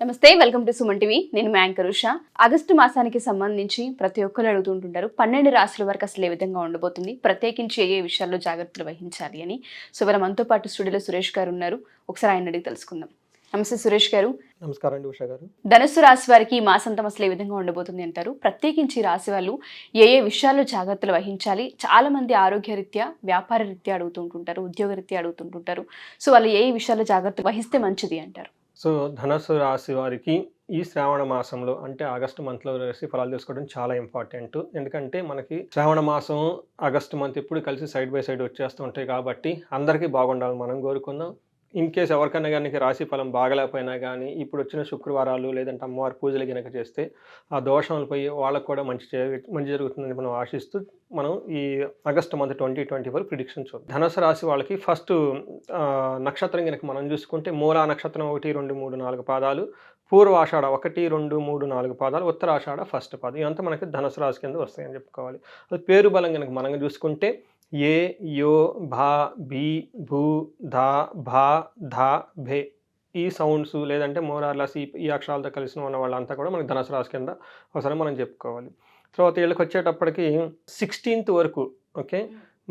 నమస్తే, welcome to Suman TV. నేను మీ anchor Usha. August మాసానికి సంబంధించి ప్రతి ఒక్కరు అడుగుతుంటుంటారు 12 రాశుల వరకు అసలు ఏ విధంగా ఉండబోతుంది, ప్రత్యేకించి ఏ విషయాల్లో జాగ్రత్తలు వహించాలి అని. సో వాళ్ళ మనతో పాటు స్టూడియోలో సురేష్ గారు ఉన్నారు. ఒకసారి ఆయన అడిగి తెలుసుకుందాం. నమస్తే సురేష్ గారు. నమస్కారం అండి ఉషా గారు. ధనుస్సు రాశి వారికి ఈ మాసంతం అసలు ఏ విధంగా ఉండబోతుంది అంటారు? ప్రత్యేకించి రాశి వాళ్ళు ఏ విషయాల్లో జాగ్రత్తలు వహించాలి? చాలా మంది ఆరోగ్య రీత్యా, వ్యాపార రీత్యా అడుగుతుంటుంటారు, ఉద్యోగ రీత్యా అడుగుతుంటుంటారు. సో వాళ్ళు ఏ విషయాల్లో జాగ్రత్తలు వహిస్తే మంచిది అంటారు? సో ధనుస్సు రాశి వారికి ఈ శ్రావణ మాసంలో అంటే ఆగస్టు మంత్లో రాశి ఫలాలు తెలుసుకోవడం చాలా ఇంపార్టెంట్. ఎందుకంటే మనకి శ్రావణ మాసం ఆగస్టు మంత్ ఇప్పుడు కలిసి సైడ్ బై సైడ్ వచ్చేస్తూ ఉంటాయి కాబట్టి అందరికీ బాగుండాలని మనం కోరుకుందాం. ఇన్ కేస్ ఎవరికైనా కానీ రాశి ఫలం బాగలేకపోయినా కానీ ఇప్పుడు వచ్చిన శుక్రవారాలు లేదంటే అమ్మవారి పూజలు కనుక చేస్తే ఆ దోషాలు పోయి వాళ్ళకు కూడా మంచి జరుగుతుందని మనం ఆశిస్తూ మనం ఈ ఆగస్టు మంత్ 2024 ప్రిడిక్షన్ చూద్దాం. ధనుసు రాశి వాళ్ళకి ఫస్ట్ నక్షత్రం కనుక మనం చూసుకుంటే మూలా నక్షత్రం 1, 2, 3, 4 పాదాలు, పూర్వాషాఢ 1, 2, 3, 4 పాదాలు, ఉత్తరాషాఢ ఫస్ట్ పాదం. ఇవంతా మనకి ధనుసు రాశి కింద వస్తాయని చెప్పుకోవాలి. అది పేరు బలం కనుక మనం చూసుకుంటే ఏ, యో, భా, బి, భూ, ధా, భా, ధా, భే ఈ సౌండ్స్ లేదంటే మోరార్లాస్ ఈ అక్షరాలతో కలిసిన ఉన్న వాళ్ళంతా కూడా మనకి ధనుసు రాశి కింద ఒకసారి మనం చెప్పుకోవాలి. తర్వాత వీళ్ళకి వచ్చేటప్పటికి 16th వరకు ఓకే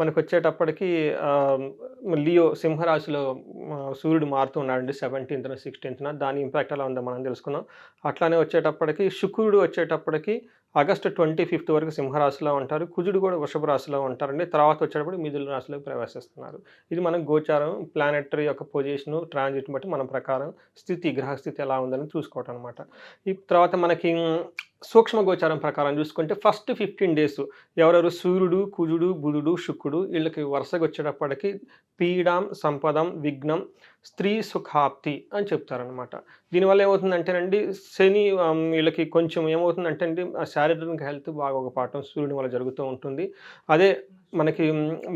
మనకు వచ్చేటప్పటికి లియో సింహరాశిలో సూర్యుడు మారుతూ ఉన్నాడండి 17th, 16th. దాని ఇంపాక్ట్ ఎలా ఉందో మనం తెలుసుకున్నాం. అట్లానే వచ్చేటప్పటికి శుక్రుడు వచ్చేటప్పటికి ఆగస్టు 25th వరకు సింహరాశిలో ఉంటారు. కుజుడు కూడా వృషభ రాశిలో ఉంటారండి. తర్వాత వచ్చేటప్పుడు మిథున రాశిలోకి ప్రవేశిస్తున్నారు. ఇది మనం గోచారం ప్లానెటరీ యొక్క పొజిషను ట్రాన్జిట్ బట్టి మన ప్రకారం గ్రహస్థితి ఎలా ఉందని చూసుకోవటం అనమాట. ఈ తర్వాత మనకి సూక్ష్మ గోచారం ప్రకారం చూసుకుంటే ఫస్ట్ 15 days ఎవరెవరు సూర్యుడు, కుజుడు, బుధుడు, శుక్రుడు వీళ్ళకి వరుసగా వచ్చేటప్పటికి పీడాం, సంపదం, విఘ్నం, స్త్రీ సుఖాప్తి అని చెప్తారనమాట. దీనివల్ల ఏమవుతుందంటేనండి శని వీళ్ళకి కొంచెం ఏమవుతుందంటే అండి శారీరక హెల్త్ బాగా ఒక పాఠం సూర్యుని వల్ల జరుగుతూ ఉంటుంది. అదే మనకి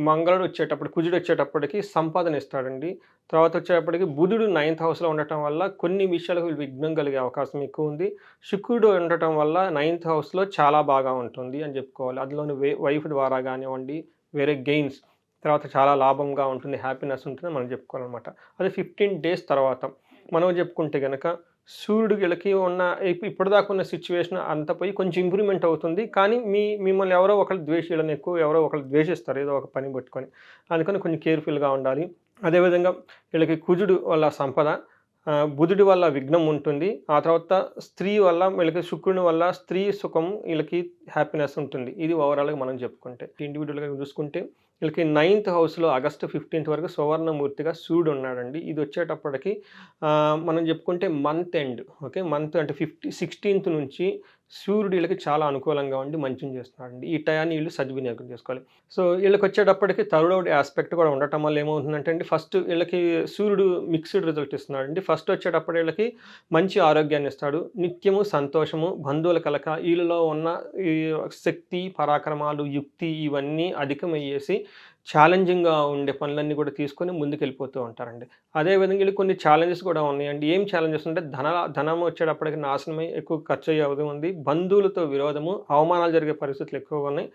మంగళుడు వచ్చేటప్పుడు కుజుడు వచ్చేటప్పటికి సంపాదన ఇస్తాడండి. తర్వాత వచ్చేటప్పటికి బుధుడు 9th హౌస్లో ఉండటం వల్ల కొన్ని విషయాలకు విఘ్నం కలిగే అవకాశం ఎక్కువ ఉంది. శుక్రుడు ఉండటం వల్ల 9th హౌస్లో చాలా బాగా ఉంటుంది అని చెప్పుకోవాలి. అందులోని వైఫ్ ద్వారా కానివ్వండి వేరే గెయిన్స్ తర్వాత చాలా లాభంగా ఉంటుంది, హ్యాపీనెస్ ఉంటుంది మనం చెప్పుకోవాలన్నమాట. అది 15 days తర్వాత మనం చెప్పుకుంటే కనుక సూర్యుడు వీళ్ళకి ఉన్న ఇప్పటిదాకా ఉన్న సిచ్యువేషన్ అంతా పోయి కొంచెం ఇంప్రూవ్మెంట్ అవుతుంది. కానీ మిమ్మల్ని ఎవరో ఒకళ్ళు ద్వేషాలను ఎక్కువ ఎవరో ఒకళ్ళు ద్వేషిస్తారు ఏదో ఒక పని పట్టుకొని. అందుకని కొంచెం కేర్ఫుల్గా ఉండాలి. అదేవిధంగా వీళ్ళకి కుజుడు వల్ల సంపద, బుధుడి వల్ల విఘ్నం ఉంటుంది. ఆ తర్వాత స్త్రీ వల్ల వీళ్ళకి శుక్రుని వల్ల స్త్రీ సుఖం వీళ్ళకి హ్యాపీనెస్ ఉంటుంది. ఇది ఓవరాల్గా మనం చెప్పుకుంటే ఇండివిజువల్గా చూసుకుంటే వీళ్ళకి 9th హౌస్లో ఆగస్టు 15th వరకు సువర్ణమూర్తిగా సూర్యుడు ఉన్నాడండి. ఇది వచ్చేటప్పటికి మనం చెప్పుకుంటే మంత్ ఎండ్ ఓకే మంత్ అంటే 16th నుంచి సూర్యుడు వీళ్ళకి చాలా అనుకూలంగా ఉండి మంచిని చేస్తున్నాడండి. ఈ టయాన్ని వీళ్ళు సద్వినియోగం చేసుకోవాలి. సో వీళ్ళకి వచ్చేటప్పటికి థర్డ్ ఆస్పెక్ట్ కూడా ఉండటం వల్ల ఏమవుతుందంటే అండి ఫస్ట్ వీళ్ళకి సూర్యుడు మిక్స్డ్ రిజల్ట్ ఇస్తున్నాడండి. ఫస్ట్ వచ్చేటప్పుడు వీళ్ళకి మంచి ఆరోగ్యాన్ని ఇస్తాడు, నిత్యము సంతోషము, బంధువుల కలక, వీళ్ళలో ఉన్న ఈ శక్తి, పరాక్రమాలు, యుక్తి ఇవన్నీ అధికమయ్యేసి ఛాలెంజింగ్గా ఉండే పనులన్నీ కూడా తీసుకొని ముందుకెళ్ళిపోతూ ఉంటారండి. అదేవిధంగా వీళ్ళు కొన్ని ఛాలెంజెస్ కూడా ఉన్నాయండి. ఏం ఛాలెంజెస్ అంటే ధనం వచ్చేటప్పటికి నాశనమై ఎక్కువ ఖర్చు అయ్యే అవధం ఉంది, బంధువులతో విరోధము, అవమానాలు జరిగే పరిస్థితులు ఎక్కువగా ఉన్నాయి,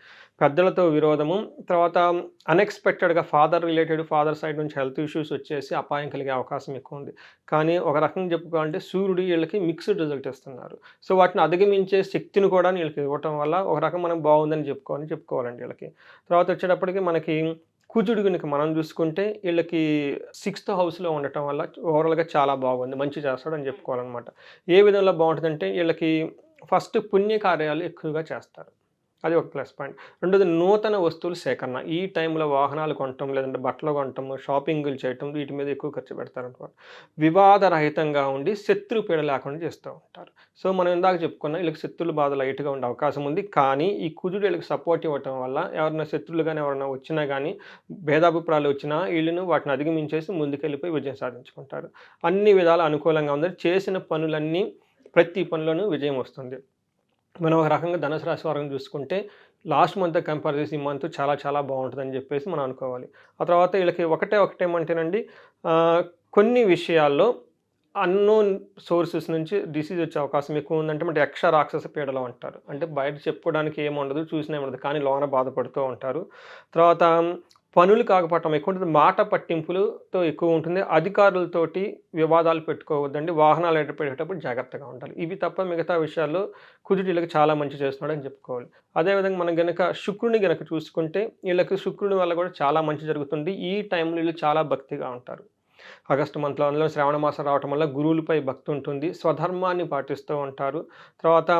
పెద్దలతో విరోధము, తర్వాత అన్ఎక్స్పెక్టెడ్గా ఫాదర్ సైడ్ నుంచి హెల్త్ ఇష్యూస్ వచ్చేసి అపాయం కలిగే అవకాశం ఎక్కువ ఉంది. కానీ ఒక రకంగా చెప్పుకోవాలంటే సూర్యుడు వీళ్ళకి మిక్స్డ్ రిజల్ట్ ఇస్తున్నారు. సో వాటిని అధిగమించే శక్తిని కూడా వీళ్ళకి ఇవ్వటం వల్ల ఒక రకం మనం బాగుందని చెప్పుకోవాలండి వీళ్ళకి. తర్వాత వచ్చేటప్పటికి మనకి కుజుడు కనుక మనం చూసుకుంటే వీళ్ళకి 6th హౌస్లో ఉండటం వల్ల ఓవరాల్గా చాలా బాగుంది, మంచి చేస్తాడని చెప్పుకోవాలన్నమాట. ఏ విధంగా బాగుంటుందంటే వీళ్ళకి ఫస్ట్ పుణ్యకార్యాలు ఎక్కువగా చేస్తారు, అది ఒక ప్లస్ పాయింట్. రెండోది నూతన వస్తువుల సేకరణ, ఈ టైంలో వాహనాలు కొనటం లేదంటే బట్టలు కొనటం, షాపింగ్లు చేయటం వీటి మీద ఎక్కువ ఖర్చు పెడతారనమాట. వివాదరహితంగా ఉండి శత్రు పీడ లేకుండా చేస్తూ ఉంటారు. సో మనం ఇందాక చెప్పుకున్నా వీళ్ళకి శత్రుల బాధ లైట్గా ఉండే అవకాశం ఉంది. కానీ ఈ కుజుడు వీళ్ళకి సపోర్ట్ ఇవ్వటం వల్ల ఎవరైనా శత్రులు కానీ ఎవరైనా వచ్చినా కానీ భేదాభిప్రాయాలు వచ్చినా వీళ్ళను వాటిని అధిగమించేసి ముందుకెళ్ళిపోయి విజయం సాధించుకుంటారు. అన్ని విధాలు అనుకూలంగా ఉంది, చేసిన పనులన్నీ ప్రతి పనిలోనూ విజయం వస్తుంది. మనం ఒక రకంగా ధనుసు రాశి వారిని చూసుకుంటే లాస్ట్ మంత్ కంపేర్ చేసి ఈ మంత్ చాలా చాలా బాగుంటుందని చెప్పేసి మనం అనుకోవాలి. ఆ తర్వాత వీళ్ళకి ఒకటేమంటేనండి కొన్ని విషయాల్లో అన్నోన్ సోర్సెస్ నుంచి డిసీజ్ వచ్చే అవకాశం ఎక్కువ ఉందంటే అంటే యక్ష రాక్షస పీడలు అంటారు. అంటే బయట చెప్పుకోవడానికి ఏముండదు, చూసినా ఉండదు, కానీ లోన బాధపడుతూ ఉంటారు. తర్వాత పనులు కాకపోవటం ఎక్కువ ఉంటుంది, మాట పట్టింపులతో ఎక్కువ ఉంటుంది, అధికారులతోటి వివాదాలు పెట్టుకోవద్దండి, వాహనాలు పెట్టేటప్పుడు జాగ్రత్తగా ఉండాలి. ఇవి తప్ప మిగతా విషయాల్లో కుజుడు చాలా మంచి చేస్తున్నాడని చెప్పుకోవాలి. అదేవిధంగా మనం గనక శుక్రుని గనక చూసుకుంటే వీళ్ళకి శుక్రుని వల్ల కూడా చాలా మంచి జరుగుతుంది. ఈ టైంలో వీళ్ళు చాలా భక్తిగా ఉంటారు. ఆగస్టు మంత్లో అందులో శ్రావణ మాసం రావటం వల్ల గురువులపై భక్తి ఉంటుంది, స్వధర్మాన్ని పాటిస్తూ ఉంటారు, తర్వాత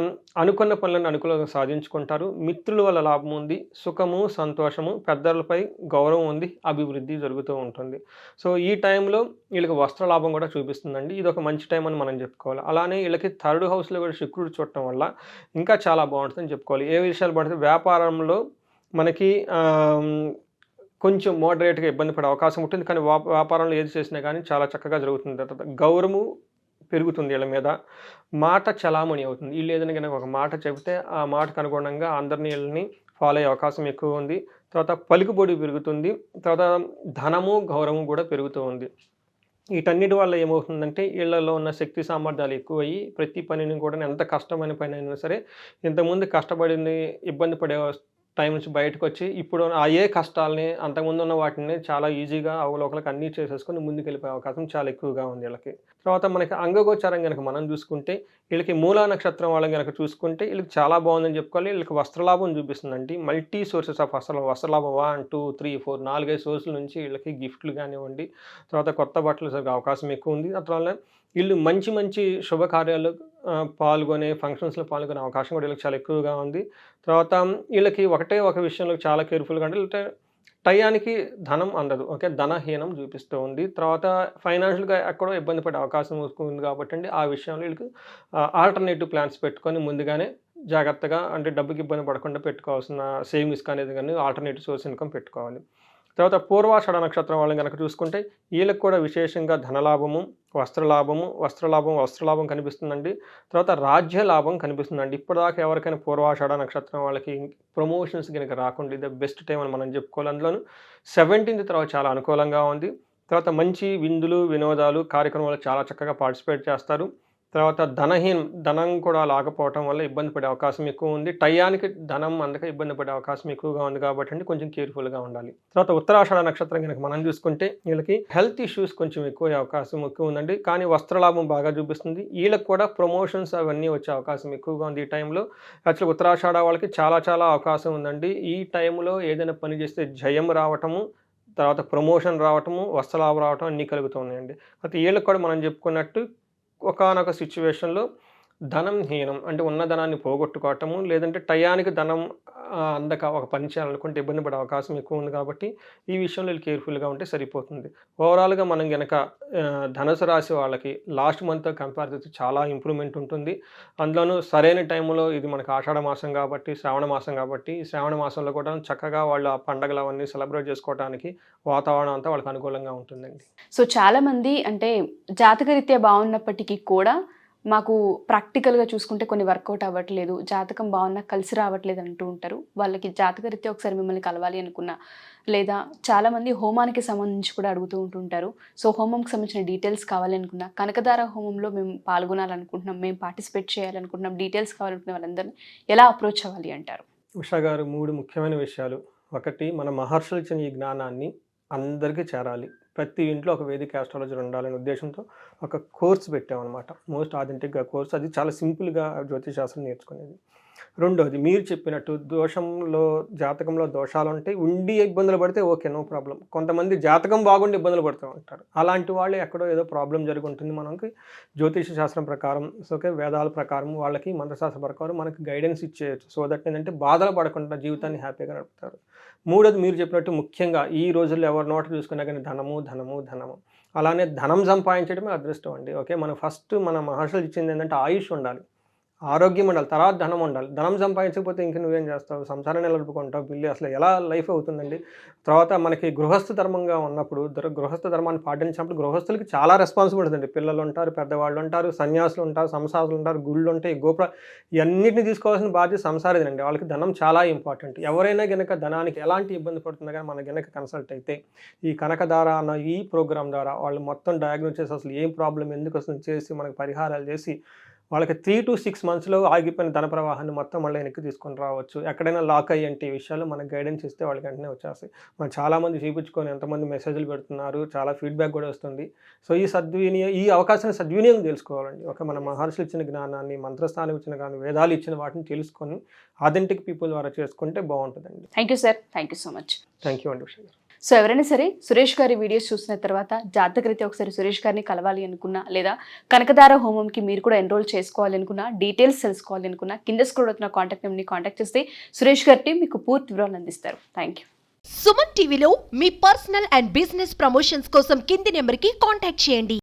అనుకున్న పనులను అనుకూలంగా సాధించుకుంటారు, మిత్రుల వల్ల లాభం ఉంది, సుఖము సంతోషము, పెద్దలపై గౌరవం ఉంది, అభివృద్ధి జరుగుతూ ఉంటుంది. సో ఈ టైంలో వీళ్ళకి వస్త్ర లాభం కూడా చూపిస్తుందండి. ఇది ఒక మంచి టైం అని మనం చెప్పుకోవాలి. అలానే వీళ్ళకి థర్డ్ హౌస్లో కూడా శుక్రుడు చూడటం వల్ల ఇంకా చాలా బాగుంటుందని చెప్పుకోవాలి. ఏ విషయాలు పడితే వ్యాపారంలో మనకి కొంచెం మోడరేట్గా ఇబ్బంది పడే అవకాశం ఉంటుంది, కానీ వ్యాపారంలో ఏది చేసినా కానీ చాలా చక్కగా జరుగుతుంది. తర్వాత గౌరవము పెరుగుతుంది, వీళ్ళ మీద మాట చలామణి అవుతుంది. వీళ్ళు ఏదైనా కనుక ఒక మాట చెబితే ఆ మాటకు అనుగుణంగా అందరినీ వీళ్ళని ఫాలో అయ్యే అవకాశం ఎక్కువ ఉంది. తర్వాత పలుకుబడి పెరుగుతుంది, తర్వాత ధనము గౌరవం కూడా పెరుగుతూ ఉంది. వీటన్నిటి వల్ల ఏమవుతుందంటే వీళ్ళలో ఉన్న శక్తి సామర్థ్యాలు ఎక్కువయ్యి ప్రతి పనిని కూడా ఎంత కష్టమైన పని అయినా సరే ఇంతకుముందు కష్టపడింది ఇబ్బంది పడే టైం నుంచి బయటకు వచ్చి ఇప్పుడు అయ్యే కష్టాలని అంతకుముందు ఉన్న వాటిని చాలా ఈజీగా అవలోకలకు అన్నీ చేసేసుకొని ముందుకు వెళ్ళిపోయే అవకాశం చాలా ఎక్కువగా ఉంది వీళ్ళకి. తర్వాత మనకి అంగగోచారం కనుక మనం చూసుకుంటే వీళ్ళకి మూలా నక్షత్రం వాళ్ళని కనుక చూసుకుంటే వీళ్ళకి చాలా బాగుందని చెప్పుకోవాలి. వీళ్ళకి వస్త్రలాభం చూపిస్తుందండి. మల్టీ సోర్సెస్ ఆఫ్ వస్త్రలాభం 1, 2, 3, 4 4-5 సోర్సుల నుంచి వీళ్ళకి గిఫ్ట్లు కానివ్వండి, తర్వాత కొత్త బట్టలు సరిగ్గా అవకాశం ఎక్కువ ఉంది. అట్లా వీళ్ళు మంచి మంచి శుభకార్యాలు పాల్గొనే ఫంక్షన్స్లో పాల్గొనే అవకాశం కూడా వీళ్ళకి చాలా ఎక్కువగా ఉంది. తర్వాత వీళ్ళకి ఒక విషయంలో చాలా కేర్ఫుల్గా అంటే టయానికి ధనం అందదు, ఓకే, ధనహీనం చూపిస్తూ ఉంది. తర్వాత ఫైనాన్షియల్గా ఎక్కడో ఇబ్బంది పడే అవకాశం ఉంది కాబట్టి అండి ఆ విషయంలో వీళ్ళకి ఆల్టర్నేటివ్ ప్లాన్స్ పెట్టుకొని ముందుగానే జాగ్రత్తగా అంటే డబ్బుకి ఇబ్బంది పడకుండా పెట్టుకోవాల్సిన సేవింగ్స్ కానీ ఆల్టర్నేటివ్ సోర్స్ ఇన్కమ్ పెట్టుకోవాలి. తర్వాత పూర్వాషాఢ నక్షత్రం వాళ్ళని కనుక చూసుకుంటే వీళ్ళకి కూడా విశేషంగా ధనలాభము, వస్త్రలాభం కనిపిస్తుందండి. తర్వాత రాజ్య లాభం కనిపిస్తుందండి. ఇప్పటిదాకా ఎవరికైనా పూర్వాషాఢ నక్షత్రం వాళ్ళకి ప్రమోషన్స్ కనుక రాకుండా ఇది బెస్ట్ టైం అని మనం చెప్పుకోవాలి. అందులోనూ 17th తర్వాత చాలా అనుకూలంగా ఉంది. తర్వాత మంచి విందులు వినోదాలు కార్యక్రమాలు చాలా చక్కగా పార్టిసిపేట్ చేస్తారు. తర్వాత ధనం కూడా లాగపోవటం వల్ల ఇబ్బంది పడే అవకాశం ఎక్కువ ఉంది. టయానికి ధనం అందక ఇబ్బంది పడే అవకాశం ఎక్కువగా ఉంది కాబట్టి అండి కొంచెం కేర్ఫుల్గా ఉండాలి. తర్వాత ఉత్తరాషాఢ నక్షత్రం కనుక మనం చూసుకుంటే వీళ్ళకి హెల్త్ ఇష్యూస్ కొంచెం ఎక్కువ అవకాశం ఎక్కువ ఉందండి, కానీ వస్త్రలాభం బాగా చూపిస్తుంది. వీళ్ళకి కూడా ప్రమోషన్స్ అవన్నీ వచ్చే అవకాశం ఎక్కువగా ఉంది ఈ టైంలో. యాక్చువల్గా ఉత్తరాషాఢ వాళ్ళకి చాలా అవకాశం ఉందండి. ఈ టైంలో ఏదైనా పని చేస్తే జయం రావటము, తర్వాత ప్రమోషన్ రావటము, వస్త్రలాభం రావటం అన్నీ కలుగుతూ ఉన్నాయండి. అయితే వీళ్ళకి కూడా మనం చెప్పుకున్నట్టు ఒకానొక సిచ్యువేషన్లో ధనం హీనం అంటే ఉన్న ధనాన్ని పోగొట్టుకోవటము, లేదంటే టయానికి ధనం అందక ఒక పని చేయాలనుకుంటే ఇబ్బంది పడే అవకాశం ఎక్కువ ఉంది కాబట్టి ఈ విషయంలో వీళ్ళు కేర్ఫుల్గా ఉంటే సరిపోతుంది. ఓవరాల్గా మనం కనుక ధనుసు రాశి వాళ్ళకి లాస్ట్ మంత్తో కంపేర్ చేస్తే చాలా ఇంప్రూవ్మెంట్ ఉంటుంది. అందులోనూ సరైన టైంలో ఇది మనకు ఆషాఢ మాసం కాబట్టి శ్రావణ మాసంలో కూడా చక్కగా వాళ్ళు ఆ పండుగలు అవన్నీ సెలబ్రేట్ చేసుకోవడానికి వాతావరణం అంతా వాళ్ళకి అనుకూలంగా ఉంటుందండి. సో చాలామంది అంటే జాతకరీత్యా బాగున్నప్పటికీ కూడా మాకు ప్రాక్టికల్గా చూసుకుంటే కొన్ని వర్కౌట్ అవ్వట్లేదు, జాతకం బాగున్నా కలిసి రావట్లేదు అంటూ ఉంటారు. వాళ్ళకి జాతకరీత్యా ఒకసారి మిమ్మల్ని కలవాలి అనుకున్నా, లేదా చాలామంది హోమానికి సంబంధించి కూడా అడుగుతూ ఉంటుంటారు. సో హోమంకి సంబంధించిన డీటెయిల్స్ కావాలనుకున్నా, కనకదార హోమంలో మేము పాల్గొనాలనుకుంటున్నాం, మేము పార్టిసిపేట్ చేయాలనుకుంటున్నాం, డీటెయిల్స్ కావాలనుకునే వాళ్ళందరినీ ఎలా అప్రోచ్ అవ్వాలి అంటారు? ఉషా గారు 3 ముఖ్యమైన విషయాలు. ఒకటి, మన మహర్షులు ఇచ్చిన ఈ జ్ఞానాన్ని అందరికీ చేరాలి. ప్రతి ఇంట్లో ఒక వేదిక ఆస్ట్రాలజర్ ఉండాలనే ఉద్దేశంతో ఒక కోర్స్ పెట్టామన్నమాట. మోస్ట్ ఆథెంటిక్గా కోర్స్. అది చాలా సింపుల్గా జ్యోతిషాస్త్రం నేర్చుకునేది. రెండోది, మీరు చెప్పినట్టు జాతకంలో దోషాలు ఉంటాయి, ఉండి ఇబ్బందులు పడితే ఓకే, నో ప్రాబ్లం. కొంతమంది జాతకం బాగుండి ఇబ్బందులు పడుతూ ఉంటారు. అలాంటి వాళ్ళు ఎక్కడో ఏదో ప్రాబ్లం జరిగి ఉంటుంది. మనకి జ్యోతిష శాస్త్రం ప్రకారం, ఓకే, వేదాల ప్రకారం వాళ్ళకి మంత్రశాస్త్రం ప్రకారం మనకి గైడెన్స్ ఇచ్చేయచ్చు. సో దట్ ఏంటంటే బాధలు పడకుండా జీవితాన్ని హ్యాపీగా నడుపుతారు. మూడోది, మీరు చెప్పినట్టు ముఖ్యంగా ఈ రోజుల్లో ఎవరి నోట చూసుకున్నా కానీ ధనము. అలానే ధనం సంపాదించడమే అదృష్టం అండి. ఓకే, మన మహర్షులు ఇచ్చింది ఏంటంటే ఆయుష్ ఉండాలి, ఆరోగ్యం ఉండాలి, తర్వాత ధనం ఉండాలి. ధనం సంపాదించకపోతే ఇంక నువ్వేం చేస్తావు? సంసారాన్ని నిలుపుకుంటావు, బిల్లు అసలు ఎలా లైఫ్ అవుతుందండి. తర్వాత మనకి గృహస్థ ధర్మంగా ఉన్నప్పుడు గృహస్థ ధర్మాన్ని పాటించినప్పుడు గృహస్థులకి చాలా రెస్పాన్సిబిలిటీ ఉంది. పిల్లలు ఉంటారు, పెద్దవాళ్ళు ఉంటారు, సన్యాసులు ఉంటారు, సంసారాలు ఉంటారు, గుళ్ళు ఉంటాయి, ఇవన్నిటిని తీసుకోవాల్సిన బాధ్యత సంసారిదండి. వాళ్ళకి ధనం చాలా ఇంపార్టెంట్. ఎవరైనా గనక ధనానికి ఎలాంటి ఇబ్బంది పడుతుందో కానీ మన గనక కన్సల్ట్ అయితే ఈ కనకదార అన్న ఈ ప్రోగ్రామ్ ద్వారా వాళ్ళు మొత్తం డయాగ్నోస్ చేసి అసలు ఏం ప్రాబ్లం ఎందుకు వస్తుంది చేసి మనకు పరిహారాలు చేసి వాళ్ళకి 3 to 6 మంత్స్‌లో ఆగిపోయిన ధన ప్రవాహాన్ని మొత్తం మళ్ళీ వెనక్కి తీసుకొని రావచ్చు. ఎక్కడైనా లాక్ అయ్యేంటి విషయాలు మనకు గైడెన్స్ ఇస్తే వాళ్ళకి వెంటనే వచ్చేస్తాయి. మనం చాలామంది చూపించుకొని ఎంతమంది మెసేజ్‌లు పెడుతున్నారు. చాలా ఫీడ్‌బ్యాక్ కూడా వస్తుంది. సో, ఈ అవకాశాన్ని సద్వినియోగం చేసుకోవాలండి. మన మహర్షులు ఇచ్చిన జ్ఞానాన్ని, మంత్రస్థానం ఇచ్చిన జ్ఞానం, వేదాలు ఇచ్చిన వాటిని తెలుసుకొని ఆథెంటిక్ పీపుల్ ద్వారా చేసుకుంటే బాగుంటుందండి. Thank you sir. Thank you so much. Thank you అండి ఉషా గారు. సో ఎవరైనా సరే సురేష్ గారి వీడియోస్ చూసిన తర్వాత జాతకరీత్యా ఒకసారి సురేష్ గారిని కలవాలి అనుకున్నా, లేదా కనకదార హోమంకి మీరు కూడా ఎన్రోల్ చేసుకోవాలి అనుకున్నా, డీటెయిల్స్ తెలుసుకోవాలి అనుకున్నా, కింద స్క్రోల్ అవుతున్న కాంటాక్ట్ నెంబర్ని కాంటాక్ట్ చేస్తే సురేష్ గారి టీం మీకు పూర్తి వివరాలు అందిస్తారు. Thank you. సుమన్ టీవీలో మీ పర్సనల్ అండ్ బిజినెస్ ప్రమోషన్స్ కోసం కింది నెంబర్కి కాంటాక్ట్ చేయండి.